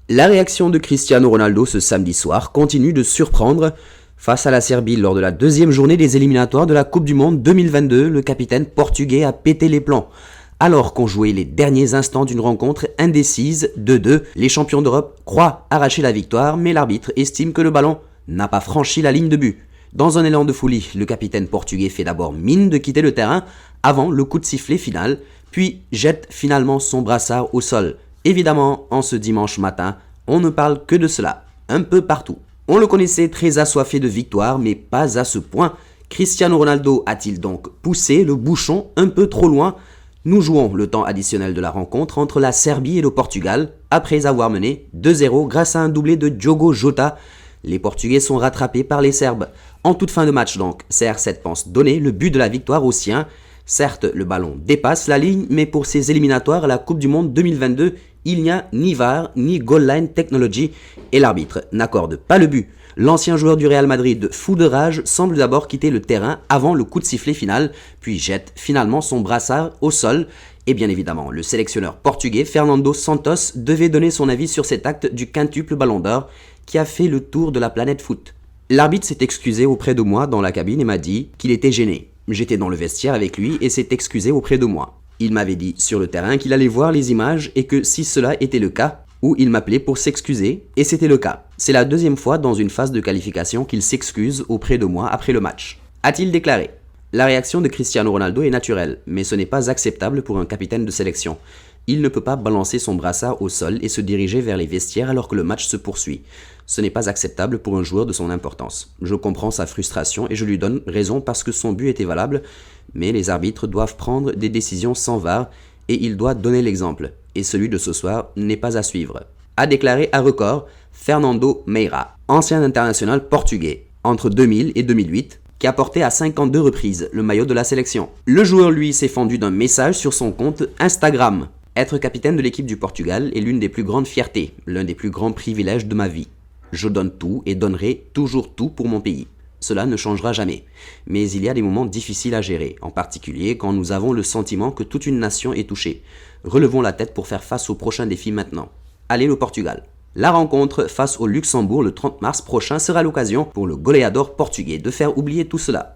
La réaction de Cristiano Ronaldo ce samedi soir continue de surprendre. Face à la Serbie lors de la deuxième journée des éliminatoires de la Coupe du Monde 2022, le capitaine portugais a pété les plombs. Alors qu'on jouait les derniers instants d'une rencontre indécise 2-2, les champions d'Europe croient arracher la victoire, mais l'arbitre estime que le ballon n'a pas franchi la ligne de but. Dans un élan de folie, le capitaine portugais fait d'abord mine de quitter le terrain avant le coup de sifflet final, puis jette finalement son brassard au sol. Évidemment, en ce dimanche matin, on ne parle que de cela, un peu partout. On le connaissait très assoiffé de victoire, mais pas à ce point. Cristiano Ronaldo a-t-il donc poussé le bouchon un peu trop loin? Nous jouons le temps additionnel de la rencontre entre la Serbie et le Portugal, après avoir mené 2-0 grâce à un doublé de Diogo Jota. Les Portugais sont rattrapés par les Serbes. En toute fin de match donc, CR7 pense donner le but de la victoire aux siens. Certes, le ballon dépasse la ligne, mais pour ces éliminatoires à la Coupe du Monde 2022, il n'y a ni VAR ni Goal Line Technology et l'arbitre n'accorde pas le but. L'ancien joueur du Real Madrid, fou de rage, semble d'abord quitter le terrain avant le coup de sifflet final, puis jette finalement son brassard au sol. Et bien évidemment, le sélectionneur portugais Fernando Santos devait donner son avis sur cet acte du quintuple ballon d'or qui a fait le tour de la planète foot. L'arbitre s'est excusé auprès de moi dans la cabine et m'a dit qu'il était gêné. J'étais dans le vestiaire avec lui et s'est excusé auprès de moi. Il m'avait dit sur le terrain qu'il allait voir les images et que si cela était le cas, ou il m'appelait pour s'excuser, et c'était le cas. C'est la deuxième fois dans une phase de qualification qu'il s'excuse auprès de moi après le match. A-t-il déclaré ? La réaction de Cristiano Ronaldo est naturelle, mais ce n'est pas acceptable pour un capitaine de sélection. Il ne peut pas balancer son brassard au sol et se diriger vers les vestiaires alors que le match se poursuit. Ce n'est pas acceptable pour un joueur de son importance. Je comprends sa frustration et je lui donne raison parce que son but était valable, mais les arbitres doivent prendre des décisions sans VAR et il doit donner l'exemple. Et celui de ce soir n'est pas à suivre. A déclaré à Record Fernando Meira, ancien international portugais, entre 2000 et 2008, qui a porté à 52 reprises le maillot de la sélection. Le joueur, lui, s'est fendu d'un message sur son compte Instagram. Être capitaine de l'équipe du Portugal est l'une des plus grandes fiertés, l'un des plus grands privilèges de ma vie. Je donne tout et donnerai toujours tout pour mon pays. Cela ne changera jamais. Mais il y a des moments difficiles à gérer, en particulier quand nous avons le sentiment que toute une nation est touchée. Relevons la tête pour faire face aux prochains défis maintenant. Allez le Portugal. La rencontre face au Luxembourg le 30 mars prochain sera l'occasion pour le goleador portugais de faire oublier tout cela.